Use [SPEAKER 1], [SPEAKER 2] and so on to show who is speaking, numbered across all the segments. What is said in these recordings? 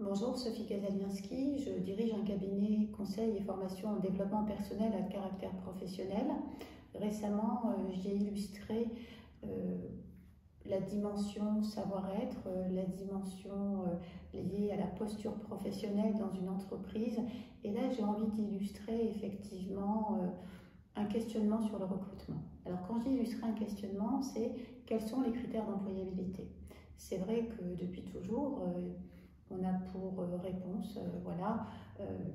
[SPEAKER 1] Bonjour, Sophie Kazaliński, je dirige un cabinet conseil et formation en développement personnel à caractère professionnel. Récemment, j'ai illustré la dimension savoir-être, la dimension liée à la posture professionnelle dans une entreprise. Et là, j'ai envie d'illustrer effectivement un questionnement sur le recrutement. Alors, quand j'illustre un questionnement, c'est quels sont les critères d'employabilité. C'est vrai que depuis toujours, on a pour réponse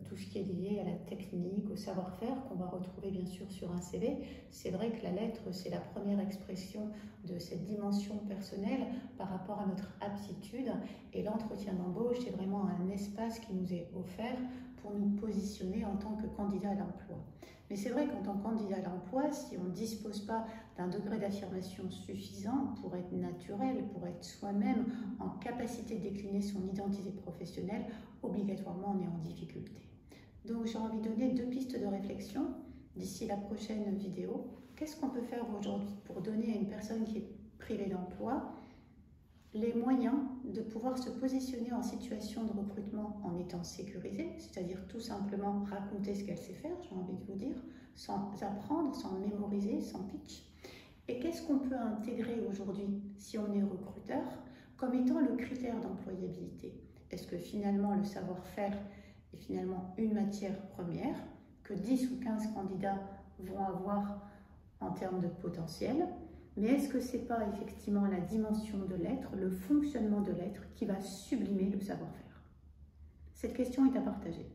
[SPEAKER 1] tout ce qui est lié à la technique, au savoir-faire qu'on va retrouver bien sûr sur un CV. C'est vrai que la lettre, c'est la première expression de cette dimension personnelle par rapport à notre aptitude, et l'entretien d'embauche, c'est vraiment un espace qui nous est offert pour nous positionner en tant que candidat à l'emploi. Mais c'est vrai qu'en tant que candidat à l'emploi, si on ne dispose pas d'un degré d'affirmation suffisant pour être naturel, pour être soi-même, en capacité de décliner son identité professionnelle, obligatoirement on est en difficulté. Donc j'ai envie de donner deux pistes de réflexion d'ici la prochaine vidéo. Qu'est-ce qu'on peut faire aujourd'hui pour donner à une personne qui est privée d'emploi les moyens de pouvoir se positionner en situation de recrutement en étant sécurisée, c'est-à-dire tout simplement raconter ce qu'elle sait faire, j'ai envie de vous dire, sans apprendre, sans mémoriser, sans pitch. Et qu'est-ce qu'on peut intégrer aujourd'hui, si on est recruteur, comme étant le critère d'employabilité? Est-ce que finalement le savoir-faire est finalement une matière première que 10 ou 15 candidats vont avoir en termes de potentiel? Mais est-ce que ce n'est pas effectivement la dimension de l'être, le fonctionnement de l'être qui va sublimer le savoir-faire? Cette question est à partager.